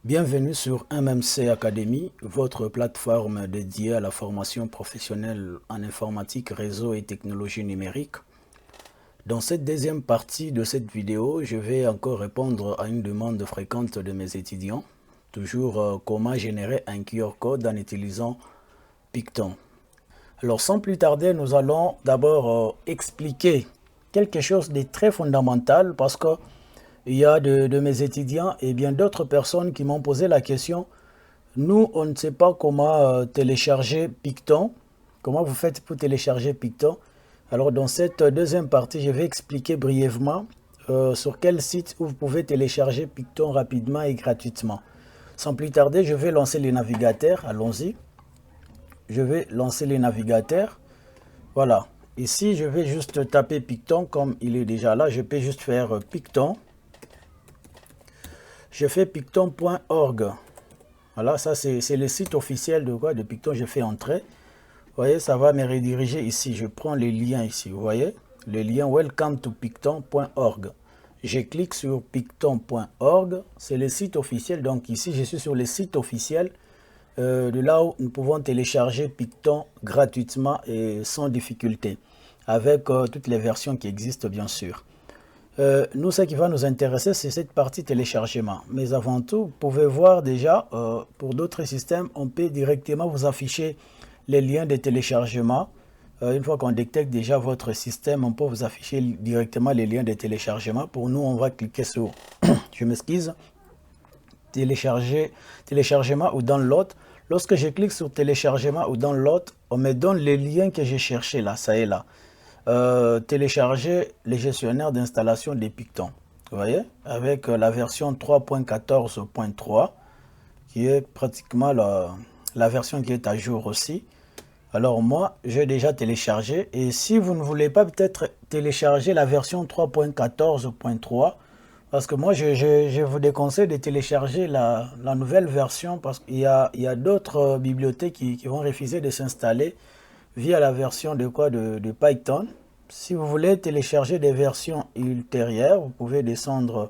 Bienvenue sur MMC Academy, votre plateforme dédiée à la formation professionnelle en informatique, réseau et technologie numérique. Dans cette deuxième partie de cette vidéo, je vais encore répondre à une demande fréquente de mes étudiants. Toujours comment générer un QR code en utilisant Picton. Alors sans plus tarder, nous allons d'abord expliquer quelque chose de très fondamental parce que il y a de mes étudiants et bien d'autres personnes qui m'ont posé la question. Nous, on ne sait pas comment télécharger Picton. Comment vous faites pour télécharger Picton? Alors dans cette deuxième partie, je vais expliquer brièvement sur quel site vous pouvez télécharger Picton rapidement et gratuitement. Sans plus tarder, je vais lancer les navigateurs. Allons-y. Je vais lancer les navigateurs. Voilà. Ici, je vais juste taper Picton comme il est déjà là. Je peux juste faire Picton. Je fais picton.org. Voilà, ça c'est le site officiel de Picton. Je fais entrer. Vous voyez, ça va me rediriger ici. Je prends les liens ici. Vous voyez, le lien welcome to picton.org. Je clique sur picton.org. C'est le site officiel. Donc ici, je suis sur le site officiel de là où nous pouvons télécharger Picton gratuitement et sans difficulté. Avec toutes les versions qui existent, bien sûr. Nous, ce qui va nous intéresser, c'est cette partie téléchargement. Mais avant tout, vous pouvez voir déjà, pour d'autres systèmes, on peut directement vous afficher les liens de téléchargement. Une fois qu'on détecte déjà votre système, on peut vous afficher directement les liens de téléchargement. Pour nous, on va cliquer sur, je m'excuse, téléchargement ou download. Lorsque je clique sur téléchargement ou download, on me donne les liens que j'ai cherchés là, ça est là. Télécharger les gestionnaires d'installation des Picton. Vous voyez, avec la version 3.14.3 qui est pratiquement la version qui est à jour aussi. Alors moi, j'ai déjà téléchargé et si vous ne voulez pas peut-être télécharger la version 3.14.3, parce que moi, je vous déconseille de télécharger la nouvelle version parce qu'il y a d'autres bibliothèques qui vont refuser de s'installer via la version de Python. Si vous voulez télécharger des versions ultérieures, vous pouvez descendre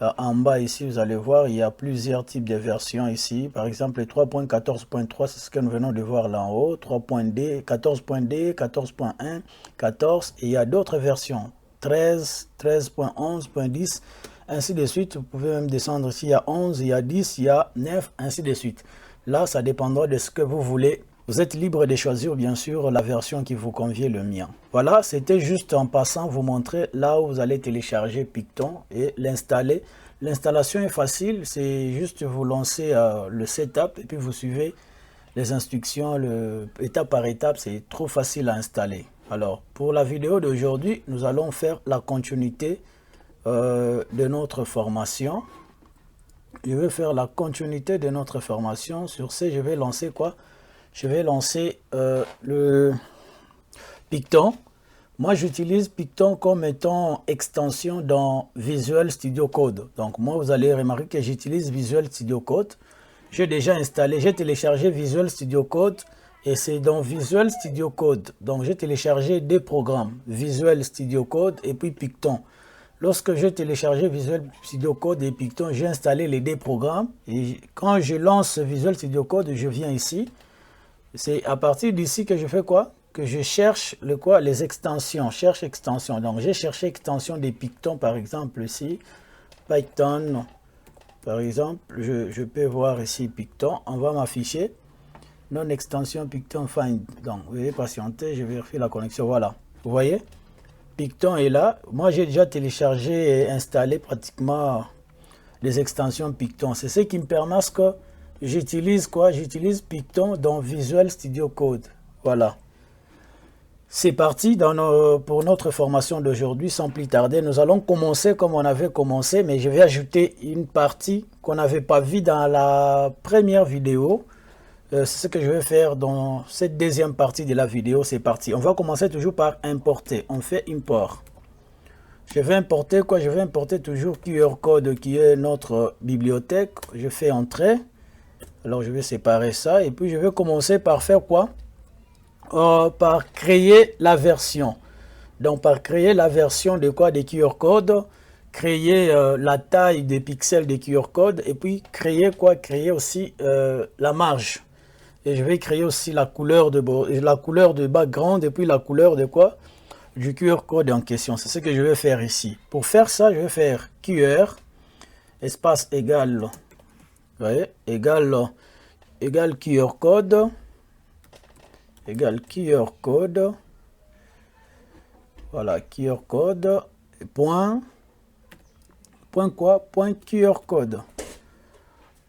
en bas ici, vous allez voir, il y a plusieurs types de versions ici. Par exemple, 3.14.3, c'est ce que nous venons de voir là en haut, 3.D, 14.D, 14.1, 14, et il y a d'autres versions, 13, 13.11.10, ainsi de suite. Vous pouvez même descendre ici, il y a 11, il y a 10, il y a 9, ainsi de suite. Là, ça dépendra de ce que vous voulez. Vous êtes libre de choisir bien sûr la version qui vous convient le mieux. Voilà, c'était juste en passant vous montrer là où vous allez télécharger Picton et l'installer. L'installation est facile, c'est juste vous lancer le setup et puis vous suivez les instructions étape par étape, c'est trop facile à installer. Alors pour la vidéo d'aujourd'hui, nous allons faire la continuité de notre formation. Je vais faire la continuité de notre formation. Sur ce, je vais lancer quoi? Je vais lancer le Picton. Moi, j'utilise Picton comme étant extension dans Visual Studio Code. Donc, moi, vous allez remarquer que j'utilise Visual Studio Code. J'ai déjà installé, j'ai téléchargé Visual Studio Code et c'est dans Visual Studio Code. Donc, j'ai téléchargé deux programmes, Visual Studio Code et puis Picton. Lorsque j'ai téléchargé Visual Studio Code et Picton, j'ai installé les deux programmes. Et quand je lance Visual Studio Code, je viens ici. C'est à partir d'ici que je fais quoi? Que je cherche les extensions. Cherche extension. Donc j'ai cherché extension des Picton par exemple ici. Python par exemple. Je peux voir ici Picton. On va m'afficher non extension Picton find. Donc veuillez patienter. Je vérifie la connexion. Voilà. Vous voyez? Picton est là. Moi j'ai déjà téléchargé et installé pratiquement les extensions Picton. C'est ce qui me permet que j'utilise quoi? J'utilise Picton dans Visual Studio Code. Voilà. C'est parti pour notre formation d'aujourd'hui. Sans plus tarder, nous allons commencer comme on avait commencé, mais je vais ajouter une partie qu'on n'avait pas vue dans la première vidéo. C'est ce que je vais faire dans cette deuxième partie de la vidéo. C'est parti. On va commencer toujours par importer. On fait import. Je vais importer quoi? Je vais importer toujours QR code qui est notre bibliothèque. Je fais entrer. Alors, je vais séparer ça et puis je vais commencer par faire quoi? Par créer la version. Donc, par créer la version de quoi? Des QR code créer la taille des pixels des QR code et puis créer quoi? Créer aussi la marge. Et je vais créer aussi la couleur de background et puis la couleur de quoi? Du QR code en question. C'est ce que je vais faire ici. Pour faire ça, je vais faire QR, espace égal, vous voyez, égal QR code, égal QR code, voilà, QR code, point quoi? Point QR code.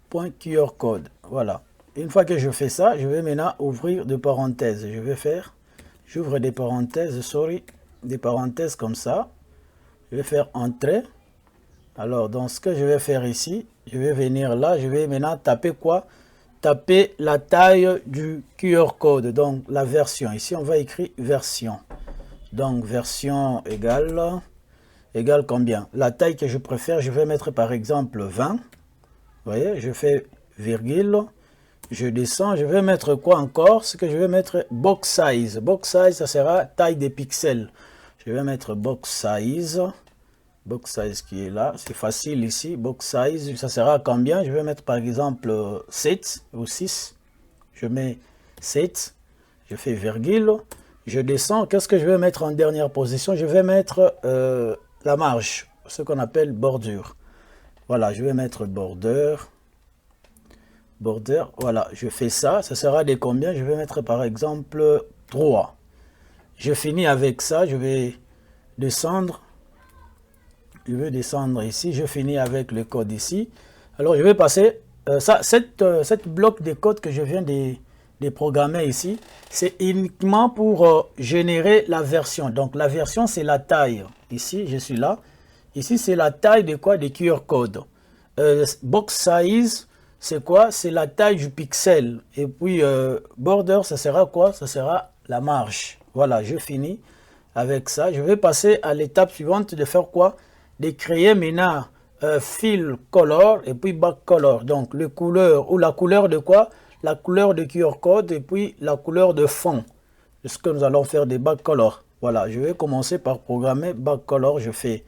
Point QR code, voilà. Une fois que je fais ça, je vais maintenant ouvrir des parenthèses. Je vais faire, j'ouvre des parenthèses, des parenthèses comme ça. Je vais faire entrée. Alors, dans ce que je vais faire ici, je vais venir là, je vais maintenant taper quoi? Taper la taille du QR code, donc la version. Ici, on va écrire version. Donc, version égale combien? La taille que je préfère, je vais mettre par exemple 20. Vous voyez, je fais virgule. Je descends, je vais mettre quoi encore? Ce que je vais mettre box size. Box size, ça sera taille des pixels. Je vais mettre box size. Box size qui est là. C'est facile ici. Box size, ça sera combien? Je vais mettre par exemple 7 ou 6. Je mets 7. Je fais virgule. Je descends. Qu'est-ce que je vais mettre en dernière position? Je vais mettre la marge, ce qu'on appelle bordure. Voilà, je vais mettre border. Border, voilà, je fais ça, ça sera de combien? Je vais mettre par exemple 3. Je finis avec ça, je vais descendre. Je vais descendre ici, je finis avec le code ici. Alors je vais passer, cette bloc de code que je viens de programmer ici, c'est uniquement pour générer la version. Donc la version, c'est la taille. Ici, je suis là. Ici, c'est la taille de quoi? Des QR code. Box size, c'est quoi? C'est la taille du pixel. Et puis, border, ça sera quoi? Ça sera la marge. Voilà, je finis avec ça. Je vais passer à l'étape suivante de faire quoi? De créer maintenant fill color et puis back color. Donc, le couleur ou la couleur de quoi? La couleur de QR code et puis la couleur de fond. C'est ce que nous allons faire des back color. Voilà, je vais commencer par programmer back color. Je fais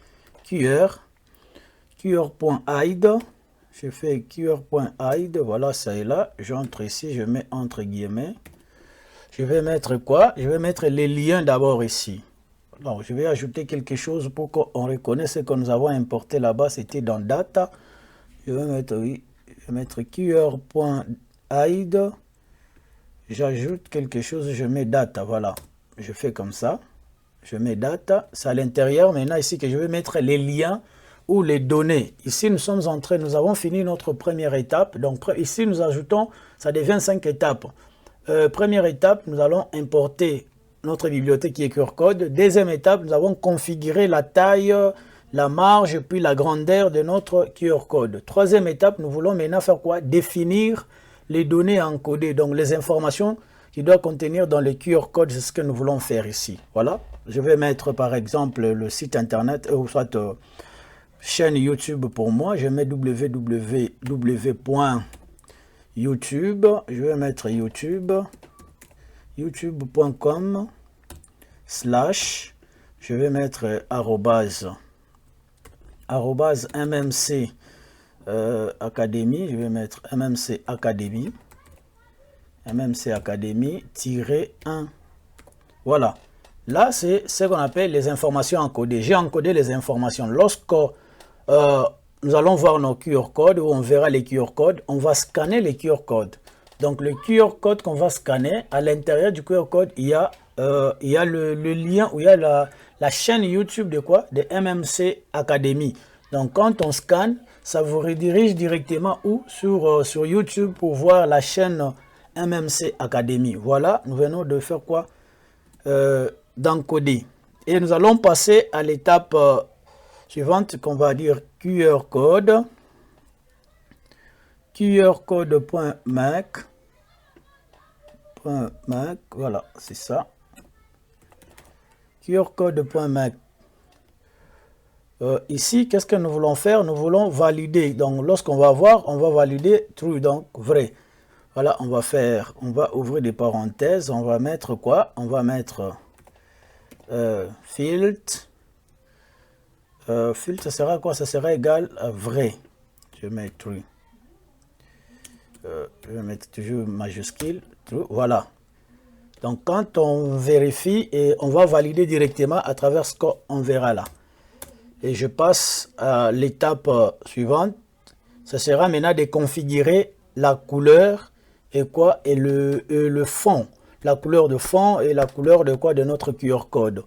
QR.hide. Je fais QR.hide, voilà, ça est là. J'entre ici, je mets entre guillemets. Je vais mettre quoi? Je vais mettre les liens d'abord ici. Donc, je vais ajouter quelque chose pour qu'on reconnaisse ce que nous avons importé là-bas. C'était dans Data. Je vais mettre, oui, je vais mettre QR.hide. J'ajoute quelque chose, je mets Data, voilà. Je fais comme ça. Je mets Data. C'est à l'intérieur. Maintenant, ici, que je vais mettre les liens ou les données. Ici, nous sommes entrés, nous avons fini notre première étape. Donc, ici, nous ajoutons, ça devient 5 étapes. Première étape, nous allons importer notre bibliothèque qui est QR code. Deuxième étape, nous avons configuré la taille, la marge, puis la grandeur de notre QR code. Troisième étape, nous voulons maintenant faire quoi? Définir les données encodées, donc les informations qui doivent contenir dans le QR code, c'est ce que nous voulons faire ici. Voilà. Je vais mettre par exemple le site internet, ou soit chaîne YouTube pour moi. Je mets www.youtube. Je vais mettre YouTube. youtube.com/ je vais mettre arrobase mmc académie. Je vais mettre mmc académie -1. Voilà. Là, c'est ce qu'on appelle les informations encodées. J'ai encodé les informations. Lorsque nous allons voir nos QR codes, où on verra les QR codes, on va scanner les QR codes. Donc, le QR code qu'on va scanner, à l'intérieur du QR code, il y a le lien, où il y a la chaîne YouTube de quoi? De MMC Academy. Donc, quand on scanne, ça vous redirige directement où? Sur YouTube pour voir la chaîne MMC Academy. Voilà, nous venons de faire quoi? D'encoder. Et nous allons passer à l'étape suivante qu'on va dire QR code. QRcode.Mac. Voilà, c'est ça. QRcode.Mac. Ici, qu'est-ce que nous voulons faire? Nous voulons valider. Donc, lorsqu'on va voir, on va valider true, donc vrai. Voilà, on va ouvrir des parenthèses. On va mettre quoi? On va mettre field Field, ça sera quoi? Ça sera égal à vrai. Je vais mettre true. Je vais mettre toujours majuscule. True. Voilà. Donc, quand on vérifie, et on va valider directement à travers ce qu'on verra là. Et je passe à l'étape suivante. Ça sera maintenant de configurer la couleur et quoi? Et le fond. La couleur de fond et la couleur de quoi? De notre QR code.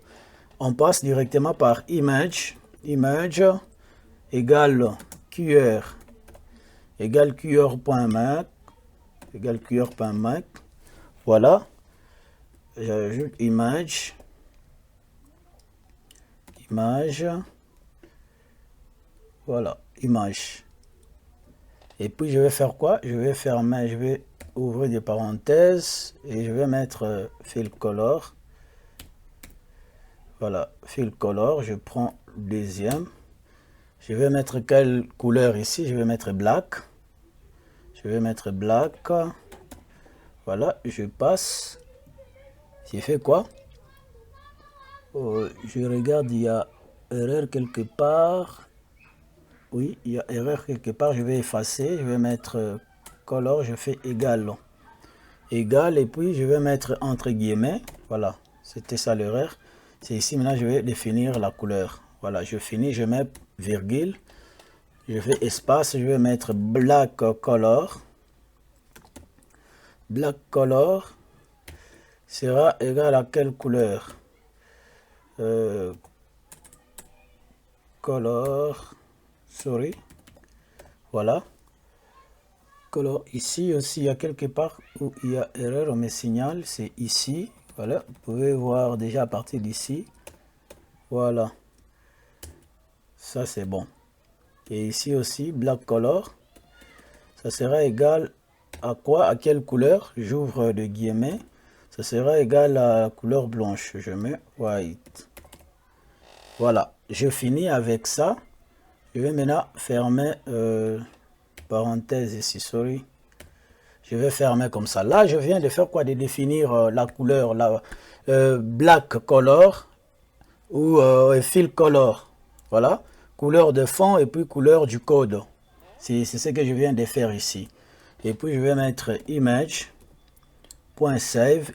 On passe directement par image. Image égale QR égale QR.mac égale QR.mac. Voilà. J'ajoute image. Voilà, image. Et puis je vais faire quoi? Je vais fermer, je vais ouvrir des parenthèses et je vais mettre fill color. Voilà, fill color, je prends le deuxième. Je vais mettre quelle couleur ici? Je vais mettre black. Je vais mettre black. Voilà, je passe. J'ai fait quoi? Je regarde, il y a erreur quelque part. Oui, il y a erreur quelque part. Je vais effacer. Je vais mettre color. Je fais égal. Égal. Et puis, je vais mettre entre guillemets. Voilà, c'était ça l'erreur. C'est ici. Maintenant, je vais définir la couleur. Voilà, je finis. Je mets virgule. Je fais espace. Je vais mettre black color. Black color sera égal à quelle couleur? Color, sorry, voilà. Color, ici aussi, il y a quelque part où il y a erreur, on me signale, c'est ici. Voilà, vous pouvez voir déjà à partir d'ici. Voilà, ça c'est bon. Et ici aussi, black color, ça sera égal à quoi? À quelle couleur? J'ouvre de guillemets. Ça sera égal à la couleur blanche. Je mets white. Voilà, je finis avec ça. Je vais maintenant fermer parenthèse ici, sorry. Je vais fermer comme ça. Là, je viens de faire quoi? De définir la couleur, la black color ou fill color. Voilà, couleur de fond et puis couleur du code. C'est ce que je viens de faire ici. Et puis, je vais mettre image.save.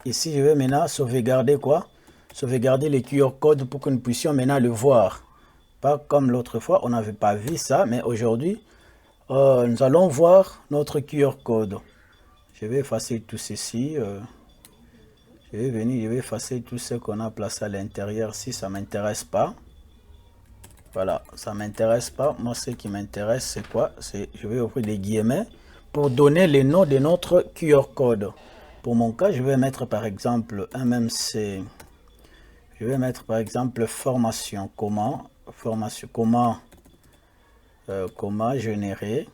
Ici, je vais maintenant sauvegarder quoi? Sauvegarder les QR codes pour que nous puissions maintenant le voir. Pas comme l'autre fois, on n'avait pas vu ça, mais aujourd'hui, nous allons voir notre QR code. Je vais effacer tout ceci. Je vais venir, je vais effacer tout ce qu'on a placé à l'intérieur si ça ne m'intéresse pas. Voilà, ça ne m'intéresse pas. Moi, ce qui m'intéresse, c'est quoi? Je vais ouvrir des guillemets pour donner les noms de notre QR code. Pour mon cas, je vais mettre par exemple MMC. Je vais mettre par exemple formation. Comment générer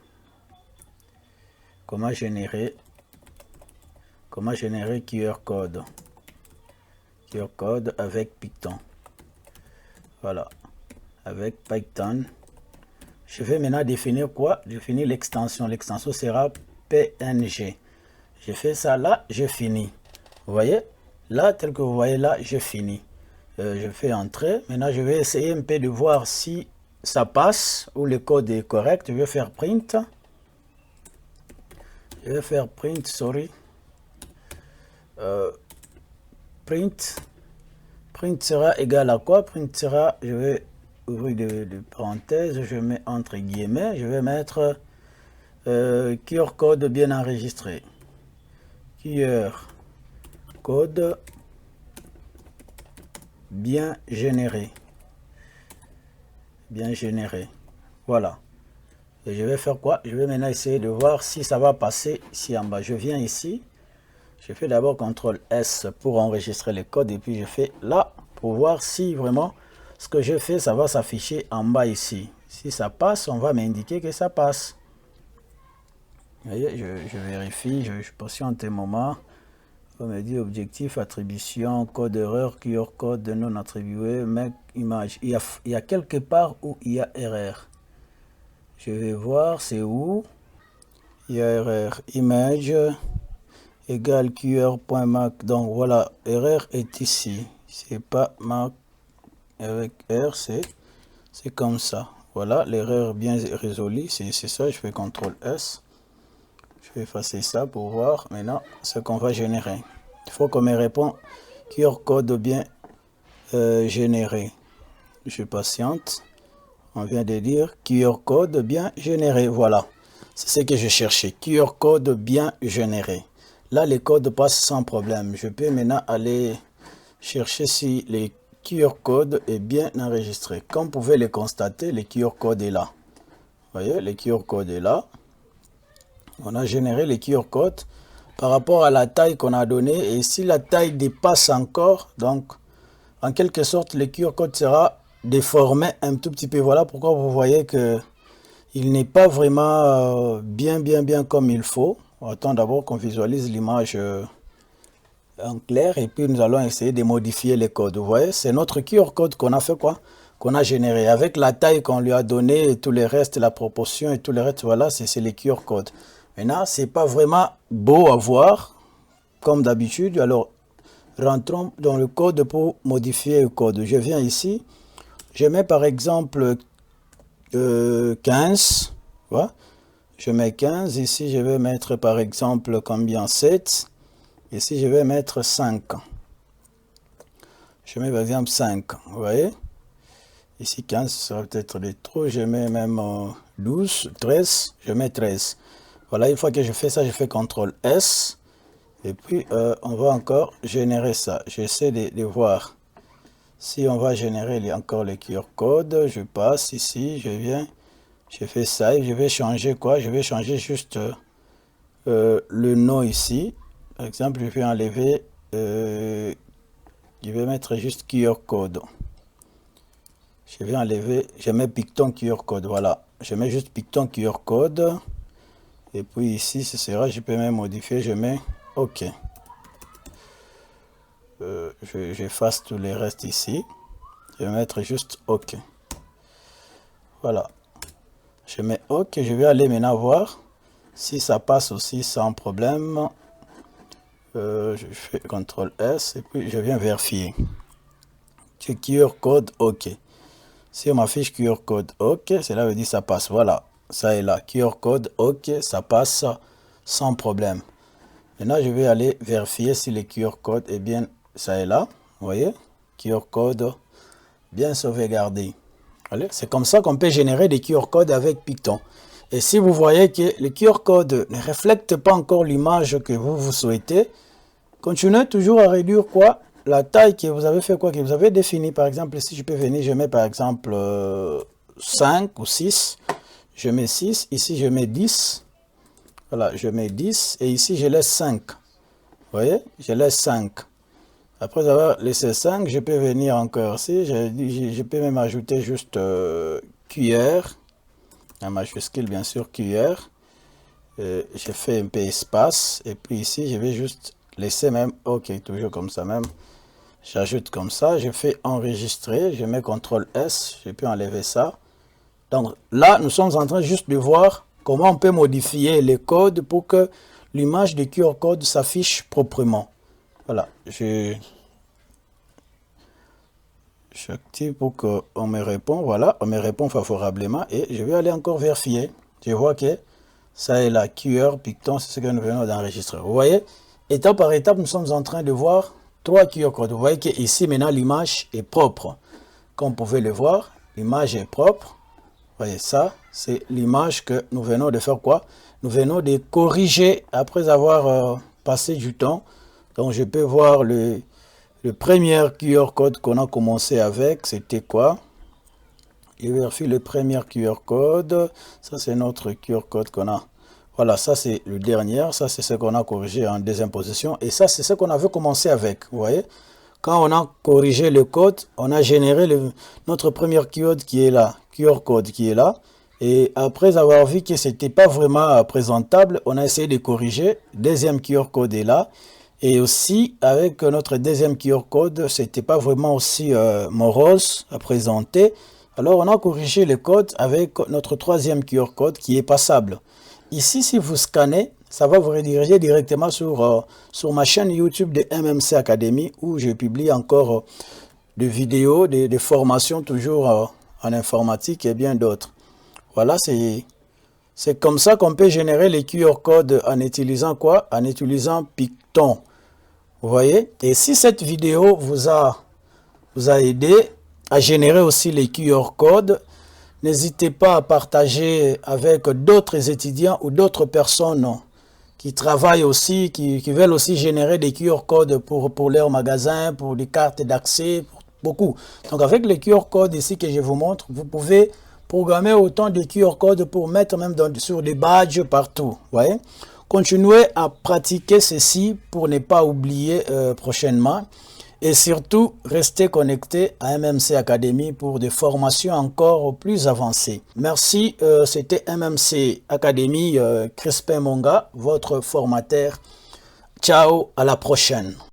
QR code avec Python. Voilà, avec Python. Je vais maintenant définir quoi? Définir l'extension. L'extension sera PNG. Je fais ça là, je finis. Vous voyez là, tel que vous voyez là, je finis. Je fais entrer. Maintenant, je vais essayer un peu de voir si ça passe ou le code est correct. Je vais faire print. Je vais faire print, sorry. Print sera égal à quoi? Print sera, je vais ouvrir de parenthèses, je mets entre guillemets, je vais mettre QR code bien enregistré. QR code bien généré. Voilà. Et je vais faire quoi? Je vais maintenant essayer de voir si ça va passer ici en bas. Je viens ici. Je fais d'abord CTRL S pour enregistrer les codes. Et puis je fais là pour voir si vraiment ce que je fais, ça va s'afficher en bas ici. Si ça passe, on va m'indiquer que ça passe. Vous voyez, je vérifie, je patiente un moment. On me dit objectif, attribution, code erreur, QR code non attribué, make image. Il y a quelque part où il y a erreur. Je vais voir, c'est où il y a erreur. Image égale QR.mac. Donc voilà, erreur est ici. C'est pas Mac avec R, c'est C'est comme ça. Voilà, l'erreur bien résolue. C'est ça, je fais CTRL S. Je vais effacer ça pour voir maintenant ce qu'on va générer. Il faut qu'on me réponde QR code bien généré. Je patiente. On vient de dire QR code bien généré. Voilà. C'est ce que je cherchais. QR code bien généré. Là, les codes passent sans problème. Je peux maintenant aller chercher si les QR code est bien enregistré. Comme vous pouvez le constater, le QR code est là. Vous voyez, le QR code est là. On a généré le QR code par rapport à la taille qu'on a donnée. Et si la taille dépasse encore, donc en quelque sorte, le QR code sera déformé un tout petit peu. Voilà pourquoi vous voyez que il n'est pas vraiment bien comme il faut. Attends d'abord qu'on visualise l'image en clair et puis nous allons essayer de modifier les codes. Vous voyez, c'est notre QR code qu'on a fait quoi? Qu'on a généré avec la taille qu'on lui a donnée et tout le reste, la proportion et tout le reste. Voilà, c'est les QR codes. Maintenant, c'est pas vraiment beau à voir comme d'habitude. Alors, rentrons dans le code pour modifier le code. Je viens ici, je mets par exemple 15. Voilà. Je mets 15. Ici, je vais mettre par exemple combien? 7. Ici, je vais mettre 5. Je mets par exemple 5. Vous voyez? Ici, 15, ce sera peut-être les trop. Je mets même 12, 13. Je mets 13. Voilà, une fois que je fais ça, je fais CTRL S. Et puis, on va encore générer ça. J'essaie de voir si on va générer encore les QR codes. Je passe ici, je viens, je fais ça et je vais changer quoi? Je vais changer juste le nom ici. Par exemple, je vais enlever, je vais mettre juste QR code. Je vais enlever, je mets Picton QR code. Voilà, je mets juste Picton QR code. Et puis ici, ce sera, je peux même modifier, je mets OK. J'efface tous les restes ici. Je vais mettre juste OK. Voilà. Je mets OK. Je vais aller maintenant voir si ça passe aussi sans problème. Je fais CTRL S et puis je viens vérifier. QR code OK. Si on m'affiche QR code OK, cela veut dire que ça passe. Voilà. Ça est là. QR code OK. Ça passe sans problème. Maintenant, je vais aller vérifier si le QR code est bien, ça est là. Vous voyez, QR code bien sauvegardé. C'est comme ça qu'on peut générer des QR codes avec Python. Et si vous voyez que le QR code ne reflète pas encore l'image que vous souhaitez, continuez toujours à réduire quoi? La taille que vous avez fait quoi? Que vous avez défini. Par exemple, si je peux venir, je mets par exemple 5 ou 6. Je mets 6. Ici, je mets 10. Voilà, je mets 10 et ici je laisse 5. Vous voyez, je laisse 5. Après avoir laissé 5, je peux venir encore ici. Je peux même ajouter juste QR, un majuscule bien sûr QR. Je fais un peu espace et puis ici je vais juste laisser même OK, toujours comme ça même. J'ajoute comme ça, je fais enregistrer, je mets CTRL S, je peux enlever ça. Donc là, nous sommes en train juste de voir comment on peut modifier les codes pour que l'image de QR code s'affiche proprement. Voilà, j'active pour qu'on me réponde. Voilà, on me répond favorablement et je vais aller encore vérifier. Je vois que ça est là, QR Python, c'est ce que nous venons d'enregistrer. Vous voyez, étape par étape, nous sommes en train de voir 3 QR codes. Vous voyez qu'ici, maintenant, l'image est propre. Comme vous pouvez le voir, l'image est propre. Vous voyez ça, c'est l'image que nous venons de faire quoi? Nous venons de corriger après avoir passé du temps. Donc je peux voir le premier QR code qu'on a commencé avec, c'était quoi? Je vérifie le premier QR code. Ça c'est notre QR code qu'on a. Voilà, ça c'est le dernier. Ça c'est ce qu'on a corrigé en deuxième position. Et ça c'est ce qu'on avait commencé avec. Vous voyez? Quand on a corrigé le code, on a généré notre premier code qui est là, QR code qui est là. Et après avoir vu que ce n'était pas vraiment présentable, on a essayé de corriger. Deuxième QR code est là. Et aussi, avec notre deuxième QR code, ce n'était pas vraiment aussi morose à présenter. Alors, on a corrigé le code avec notre troisième QR code qui est passable. Ici, si vous scannez, ça va vous rediriger directement sur ma chaîne YouTube de MMC Academy où je publie encore des vidéos, des formations toujours en informatique et bien d'autres. Voilà, c'est comme ça qu'on peut générer les QR codes en utilisant quoi? En utilisant Picton. Vous voyez? Et si cette vidéo vous a aidé à générer aussi les QR codes, n'hésitez pas à partager avec d'autres étudiants ou d'autres personnes qui travaillent aussi, qui veulent aussi générer des QR codes pour leur magasin, pour des cartes d'accès, beaucoup. Donc avec les QR codes ici que je vous montre, vous pouvez programmer autant de QR codes pour mettre même sur des badges partout. Voyez? Continuez à pratiquer ceci pour ne pas oublier prochainement. Et surtout, restez connectés à MMC Academy pour des formations encore plus avancées. Merci, c'était MMC Academy, Crispin Monga, votre formateur. Ciao, à la prochaine.